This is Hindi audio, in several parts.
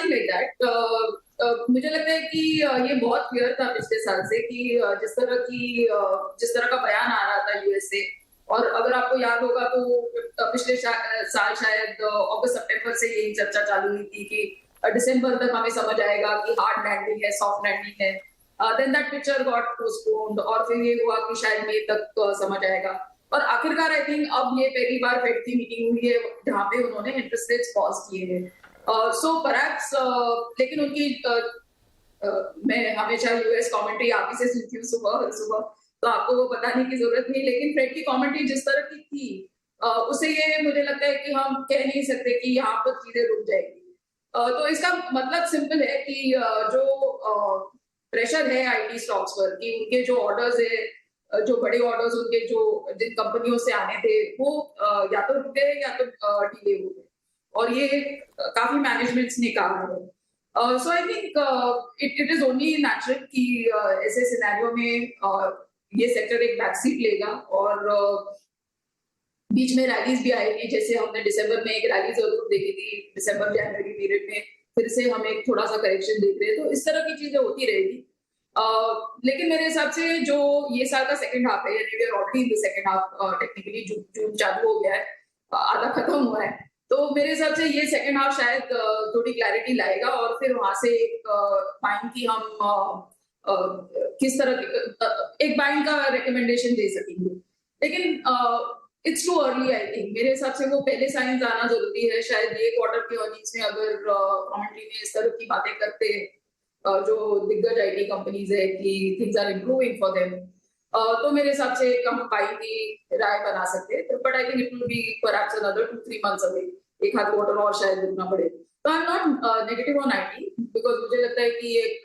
Nothing like that. मुझे लगता है कि ये बहुत क्लियर था पिछले साल से कि जिस तरह का बयान आ रहा था यूएस से, और अगर आपको याद होगा तो पिछले साल शायद अगस्त सितंबर से यही चर्चा चालू हुई थी कि दिसंबर तक हमें समझ आएगा कि हार्ड लैंडिंग है, सॉफ्ट लैंडिंग है। Then that picture got postponed, और फिर ये हुआ कि शायद मई तक समझ आएगा। और आखिरकार आई थिंक अब ये पहली बार फेड की मीटिंग हुई है जहां पे उन्होंने इंटरेस्ट रेट्स पॉज किए हैं। सो परहैप्स लेकिन उनकी मैं हमेशा यूएस कमेंट्री आप ही से सुनती हूँ सुबह सुबह, तो आपको वो बताने की जरूरत नहीं, लेकिन फेड की कमेंट्री जिस तरह की थी उसे ये मुझे लगता है कि हम कह नहीं सकते कि यहाँ पर चीजें रुक जाएगी। तो इसका मतलब सिंपल है कि जो प्रेशर है आईटी स्टॉक्स पर कि उनके जो ऑर्डर्स है, जो बड़े ऑर्डर्स उनके जो जिन कंपनियों से आने थे वो या तो रुके या तो डिले हो गए, और ये काफी मैनेजमेंट्स ने कहा है। So I think it is only natural कि ऐसे सिनेरियो में ये सेक्टर एक बैक सीट लेगा, और बीच में रैलीज भी आएगी, जैसे हमने दिसंबर में एक रैली जरूर देखी थी, दिसंबर जनवरी पीरियड में फिर से हम एक थोड़ा सा करेक्शन देख रहे हैं, तो इस तरह की चीजें होती रहेगी। लेकिन मेरे हिसाब से जो ये साल का सेकंड हाफ है, यानी we are already in the second half, technically June चालू हो गया है, आधा खत्म हुआ है, तो मेरे हिसाब से ये सेकंड हाफ शायद थोड़ी क्लैरिटी लाएगा, और फिर वहां से एक बाइंग की हम किस तरह एक बाइंग का रिकमेंडेशन दे सकेंगे। लेकिन it's too early I think, मेरे हिसाब से वो पहले साइंस आना जरूरी है। शायद ये क्वार्टर की अर्निंग्स में अगर कमेंट्री में इस तरह की बातें करते जो दिग्गज आईटी कंपनीज है कि things are improving for them, तो मेरे हिसाब से हम बाई की राय बना सकते हैं, but I think it will be perhaps another 2-3 months away, एक हाथ क्वार्टर और शायद रुकना पड़े। तो I am not negative on IT, because मुझे लगता है कि एक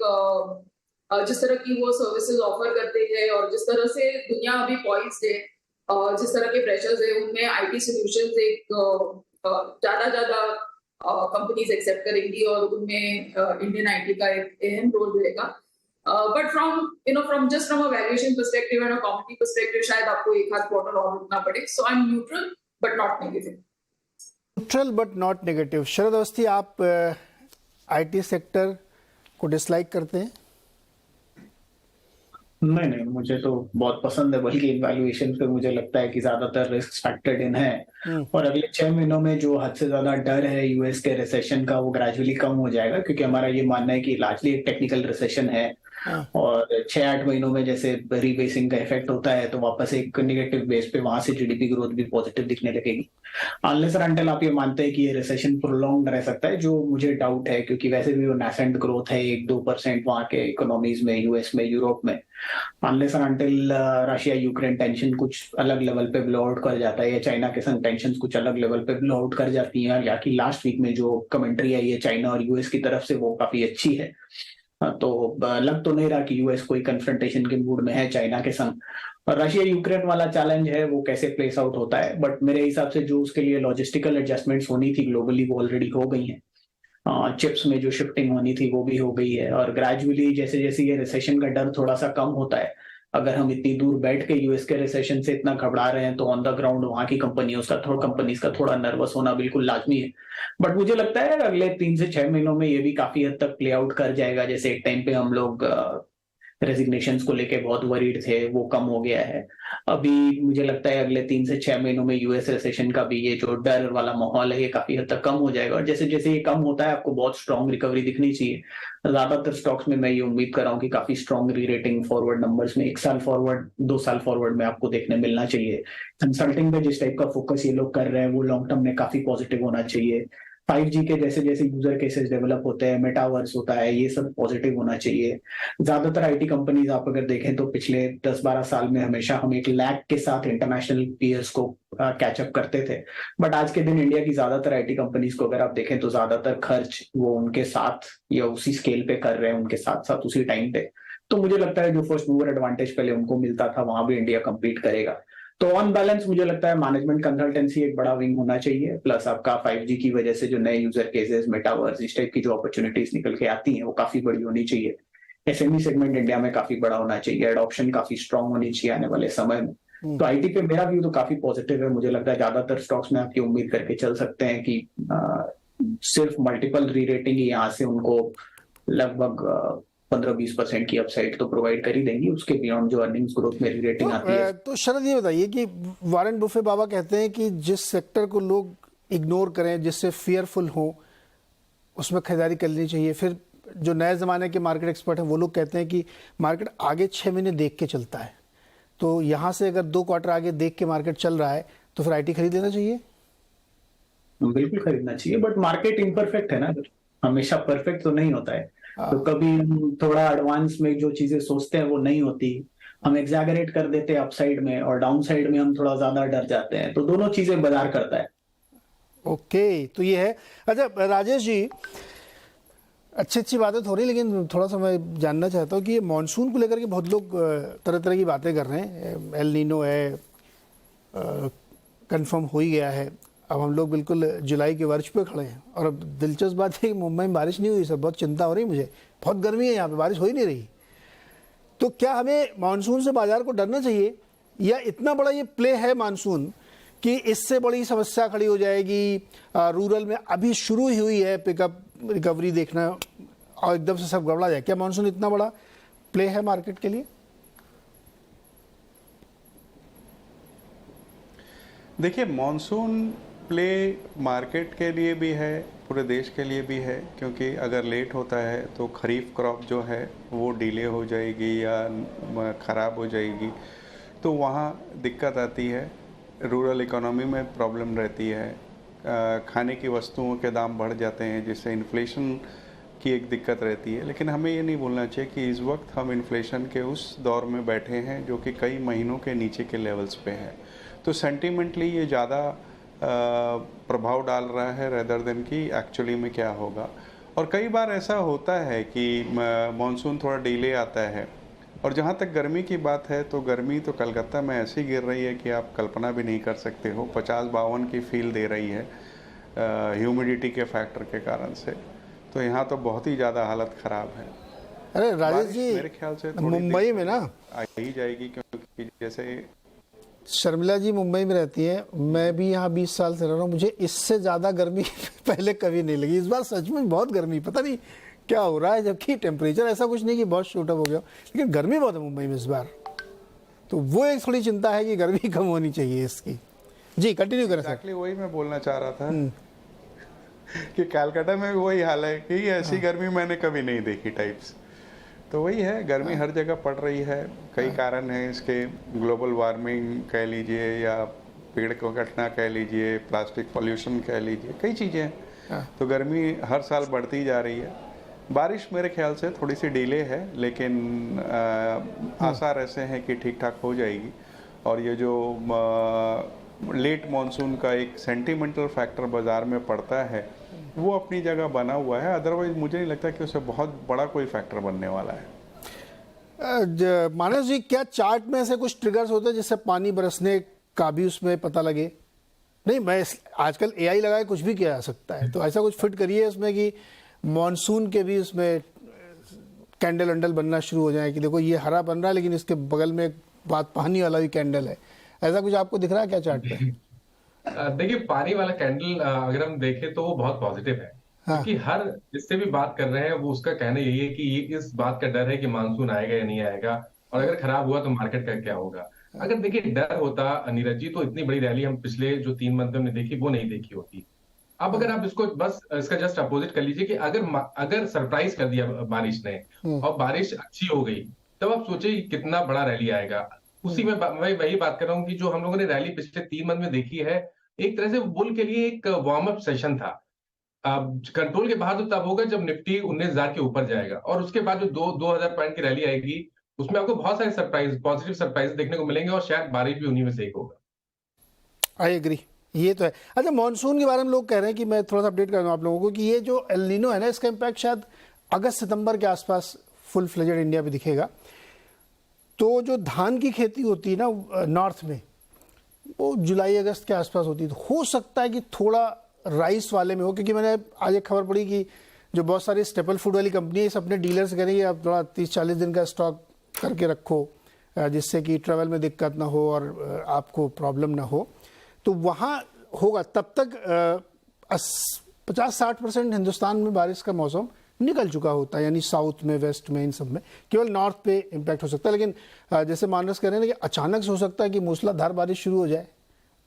जिस तरह की वो सर्विसेज ऑफर करते हैं और जिस तरह से दुनिया अभी पॉइज्ड है, जिस तरह के प्रेशर्स है, उनमें आईटी सॉल्यूशंस एक ज्यादा कंपनीज एक्सेप्ट करेंगी, और उनमें इंडियन आईटी का एक अहम रोल रहेगा। But from a valuation perspective and a competitive perspective शायद आपको एक हाथ क्वार्टर और रुकना पड़े। So I am neutral but not negative. Neutral but not negative. Sharad Awasthi, आप आईटी सेक्टर को डिसलाइक करते हैं? नहीं, मुझे तो बहुत पसंद है, बल्कि इवैल्यूएशन पे मुझे लगता है कि ज्यादातर रिस्क फैक्टर्ड इन है, और अगले 6 महीनों में जो हद से ज्यादा डर है यूएस के रिसेशन का वो ग्रेजुअली कम हो जाएगा, क्योंकि हमारा ये मानना है कि लार्जली एक टेक्निकल रिसेशन है, और 6-8 महीनों में जैसे रीबेसिंग का इफेक्ट होता है तो वापस एक नेगेटिव बेस पे वहां से जीडीपी ग्रोथ भी पॉजिटिव दिखने लगेगी। अनलेस और अनटिल आप ये मानते हैं कि ये रिसेशन प्रोलॉन्ग रह सकता है, जो मुझे डाउट है, क्योंकि वैसे भी वो नेसेंट ग्रोथ है 1-2% वहां के इकोनॉमीज में, यूएस में, यूरोप में। अनलेस और अनटिल रशिया यूक्रेन टेंशन कुछ अलग लेवल पे ब्लो आउट कर जाता है, या चाइना के संग टेंशन कुछ अलग लेवल पे ब्लो आउट कर जाती है, या कि लास्ट वीक में जो कमेंट्री आई है चाइना और यूएस की तरफ से वो काफी अच्छी है, तो लग तो नहीं रहा कि यूएस कोई कन्फ्रंटेशन के मूड में है चाइना के संग। और रशिया यूक्रेन वाला चैलेंज है वो कैसे प्लेस आउट होता है, बट मेरे हिसाब से जो उसके लिए लॉजिस्टिकल एडजस्टमेंट्स होनी थी ग्लोबली वो ऑलरेडी हो गई हैं। चिप्स में जो शिफ्टिंग होनी थी वो भी हो गई है, और ग्रेजुअली जैसे जैसे ये रिसेशन का डर थोड़ा सा कम होता है, अगर हम इतनी दूर बैठ के यूएस के रिसेशन से इतना घबरा रहे हैं तो ऑन द ग्राउंड वहां की कंपनीज का थोड़ा नर्वस होना बिल्कुल लाजमी है। बट मुझे लगता है अगले 3 से 6 महीनों में ये भी काफी हद तक प्ले आउट कर जाएगा। जैसे एक टाइम पे हम लोग रेजिग्नेशंस को लेके बहुत वरीड थे, वो कम हो गया है। अभी मुझे लगता है अगले 3 से 6 महीनों में यूएस रिसेशन का भी ये जो डर वाला माहौल है ये काफी हद तक कम हो जाएगा, और जैसे जैसे ये कम होता है आपको बहुत स्ट्रॉन्ग रिकवरी दिखनी चाहिए। ज्यादातर स्टॉक्स में मैं ये उम्मीद कर रहा हूँ कि काफी स्ट्रॉन्ग री रेटिंग फॉरवर्ड नंबर्स में 1 साल फॉरवर्ड, 2 साल फॉरवर्ड में आपको देखने मिलना चाहिए। कंसल्टिंग में जिस टाइप का फोकस ये लोग कर रहे हैं वो लॉन्ग टर्म में काफी पॉजिटिव होना चाहिए। 5G के जैसे जैसे यूजर केसेस डेवलप होते हैं, मेटावर्स होता है, ये सब पॉजिटिव होना चाहिए। ज्यादातर आईटी कंपनीज आप अगर देखें तो पिछले 10-12 साल में हमेशा हम एक लैग के साथ इंटरनेशनल पीयर्स को कैचअप करते थे, बट आज के दिन इंडिया की ज्यादातर आईटी कंपनीज को अगर आप देखें तो ज्यादातर खर्च वो उनके साथ या उसी स्केल पे कर रहे हैं, उनके साथ साथ उसी टाइम पे। तो मुझे लगता है जो फर्स्ट मूवर एडवांटेज पहले उनको मिलता था वहां भी इंडिया कम्पीट करेगा। तो ऑन बैलेंस मुझे लगता है मैनेजमेंट कंसल्टेंसी एक बड़ा विंग होना चाहिए, प्लस आपका 5G की वजह से जो नए यूजर केसेस, मेटावर्स, इस टाइप की जो अपॉर्चुनिटीज निकल के आती हैं वो काफी बड़ी होनी चाहिए। एसएमई सेगमेंट इंडिया में काफी बड़ा होना चाहिए, एडॉप्शन काफी स्ट्रांग होनी चाहिए आने वाले समय में। तो आईटी पे मेरा व्यू तो काफी पॉजिटिव है। मुझे लगता है ज्यादातर स्टॉक्स में आपकी उम्मीद करके चल सकते हैं कि सिर्फ मल्टीपल री रेटिंग यहाँ से उनको लगभग 15-20% की अपसाइड तो प्रोवाइड कर ही देंगी। उसके बियॉन्ड जो अर्निंग्स ग्रोथ में री रेटिंग आती है। तो शरद ये बताइए कि वॉरेन बुफे बाबा कहते हैं कि जिस सेक्टर को लोग इग्नोर करें, जिससे फियरफुल हो, उसमें खरीदारी कर लेनी चाहिए। फिर जो नए ज़माने के मार्केट एक्सपर्ट हैं वो लोग कहते हैं कि मार्केट आगे 6 महीने देख के चलता है, तो यहाँ से अगर 2 क्वार्टर आगे देख के मार्केट चल रहा है तो फिर आईटी खरीद लेना चाहिए। बिल्कुल खरीदना चाहिए, बट मार्केट इम्परफेक्ट है ना, हमेशा परफेक्ट तो नहीं होता है। तो कभी हम थोड़ा एडवांस में जो चीजें सोचते हैं वो नहीं होती, हम एग्जैगरेट कर देते हैं अपसाइड में, और डाउन साइड में हम थोड़ा ज्यादा डर जाते हैं। तो दोनों चीजें बाजार करता है। ओके, तो ये है। अच्छा राजेश जी, अच्छी बातें हो रही, लेकिन थोड़ा सा मैं जानना चाहता हूँ कि ये मानसून को लेकर के बहुत लोग तरह तरह की बातें कर रहे हैं। एल नीनो है, कंफर्म हो ही गया है, अब हम लोग बिल्कुल जुलाई के वर्ष पे खड़े हैं। और अब दिलचस्प बात है कि मुंबई में बारिश नहीं हुई, सब बहुत चिंता हो रही मुझे, बहुत गर्मी है यहाँ पे, बारिश हो ही नहीं रही। तो क्या हमें मानसून से बाजार को डरना चाहिए, या इतना बड़ा ये प्ले है मानसून कि इससे बड़ी समस्या खड़ी हो जाएगी? रूरल में अभी शुरू ही हुई है पिकअप, रिकवरी देखना, और एकदम से सब गड़बड़ा जाए। क्या मानसून इतना बड़ा प्ले है मार्केट के लिए? देखिए, मॉनसून प्ले मार्केट के लिए भी है, पूरे देश के लिए भी है, क्योंकि अगर लेट होता है तो खरीफ क्रॉप जो है वो डिले हो जाएगी या ख़राब हो जाएगी, तो वहाँ दिक्कत आती है। रूरल इकोनॉमी में प्रॉब्लम रहती है, खाने की वस्तुओं के दाम बढ़ जाते हैं, जिससे इन्फ्लेशन की एक दिक्कत रहती है। लेकिन हमें ये नहीं भूलना चाहिए कि इस वक्त हम इन्फ्लेशन के उस दौर में बैठे हैं जो कि कई महीनों के नीचे के लेवल्स पे है। तो सेंटिमेंटली ये ज़्यादा प्रभाव डाल रहा है रेदर देन कि एक्चुअली में क्या होगा। और कई बार ऐसा होता है कि मॉनसून थोड़ा डिले आता है। और जहाँ तक गर्मी की बात है, तो गर्मी तो कलकत्ता में ऐसी गिर रही है कि आप कल्पना भी नहीं कर सकते हो। 50-52 की फील दे रही है ह्यूमिडिटी के फैक्टर के कारण से। तो यहाँ तो बहुत ही ज़्यादा हालत ख़राब है। अरे राजेश जी, मेरे ख्याल से मुंबई में ना आ ही जाएगी, क्योंकि जैसे शर्मिला जी मुंबई में रहती है, मैं भी यहाँ 20 साल से रह रहा हूँ, मुझे इससे ज़्यादा गर्मी पहले कभी नहीं लगी। इस बार सच में बहुत गर्मी, पता नहीं क्या हो रहा है, जबकि टेम्परेचर ऐसा कुछ नहीं कि बहुत शूट अप हो गया, लेकिन गर्मी बहुत है मुंबई में इस बार। तो वो एक थोड़ी चिंता है कि गर्मी कम होनी चाहिए इसकी। जी कंटिन्यू करें। एक्चुअली वही मैं बोलना चाह रहा था कि कलकत्ता में वही हाल है कि ऐसी गर्मी मैंने कभी नहीं देखी टाइप्स। तो वही है, गर्मी हर जगह पड़ रही है। कई कारण हैं इसके, ग्लोबल वार्मिंग कह लीजिए, या पेड़ को कटना कह लीजिए, प्लास्टिक पॉल्यूशन कह लीजिए, कई चीज़ें हैं। तो गर्मी हर साल बढ़ती जा रही है। बारिश मेरे ख्याल से थोड़ी सी डिले है, लेकिन आसार ऐसे हैं कि ठीक ठाक हो जाएगी। और ये जो लेट मॉनसून का एक सेंटिमेंटल फैक्टर बाजार में पड़ता है, वो अपनी जगह बना हुआ है। अदरवाइज मुझे नहीं लगता कि उसे बहुत बड़ा कोई फैक्टर बनने वाला है। मानस जी, क्या चार्ट में ऐसे कुछ ट्रिगर्स होते हैं जिससे पानी बरसने का भी उसमें पता लगे? नहीं, मैं आजकल एआई लगाए कुछ भी किया जा सकता है, तो ऐसा कुछ फिट करिए इसमें कि मॉनसून के भी उसमें कैंडल वैंडल बनना शुरू हो जाए कि देखो ये हरा बन रहा है, लेकिन इसके बगल में एक बात पानी वाला भी कैंडल है। ऐसा कुछ आपको दिख रहा है क्या चार्ट पे? देखिए, पानी वाला कैंडल अगर हम देखें तो वो बहुत पॉजिटिव है। हाँ। क्योंकि हर जिससे भी बात कर रहे हैं वो उसका कहना यही है कि ये इस बात का डर है कि मानसून आएगा या नहीं आएगा, और अगर खराब हुआ तो मार्केट का क्या होगा। अगर देखिए डर होता नीरज जी, तो इतनी बड़ी रैली हम पिछले जो 3 मंथ में हमने देखी वो नहीं देखी होती। अब अगर आप इसको बस इसका जस्ट अपोजिट कर लीजिए कि अगर सरप्राइज कर दिया बारिश ने और बारिश अच्छी हो गई, तब आप सोचिए कितना बड़ा रैली आएगा। उसी में मैं वही बात कर रहा हूँ कि जो हम लोगों ने रैली पिछले 3 मंथ में देखी है, एक तरह से बुल के लिए एक वार्म अप सेशन था। कंट्रोल के बाहर तो तब होगा जब निफ्टी 19,000 के ऊपर जाएगा, और उसके बाद जो 2000 पॉइंट की रैली आएगी उसमें आपको बहुत सारे सरप्राइज, पॉजिटिव सरप्राइज देखने को मिलेंगे, और शायद बारिश भी उन्हीं में से एक होगा। आई एग्री, ये तो है। अच्छा, मॉनसून के बारे में लोग कह रहे हैं कि मैं थोड़ा सा अपडेट कर दूं आप लोगों को कि ये जो एल नीनो है ना, इसका इम्पैक्ट शायद अगस्त सितंबर के आसपास फुल फ्लेजेड इंडिया में दिखेगा। तो जो धान की खेती होती है ना नॉर्थ में, वो जुलाई अगस्त के आसपास होती है। तो हो सकता है कि थोड़ा राइस वाले में हो, क्योंकि मैंने आज एक खबर पढ़ी कि जो बहुत सारी स्टेपल फूड वाली कंपनी है, इस अपने डीलर से करेंगे आप थोड़ा 30-40 दिन का स्टॉक करके रखो, जिससे कि ट्रैवल में दिक्कत ना हो और आपको प्रॉब्लम ना हो। तो वहाँ होगा। तब तक 50-60% हिंदुस्तान में बारिश का मौसम निकल चुका होता है, यानी साउथ में, वेस्ट में, इन सब में केवल नॉर्थ पे इम्पैक्ट हो सकता है। लेकिन जैसे मानस कह रहे हैं कि अचानक से हो सकता है कि मूसलाधार बारिश शुरू हो जाए।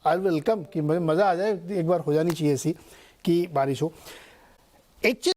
आई वेलकम, कि मुझे मज़ा आ जाए, एक बार हो जानी चाहिए ऐसी कि बारिश हो। एक चीज़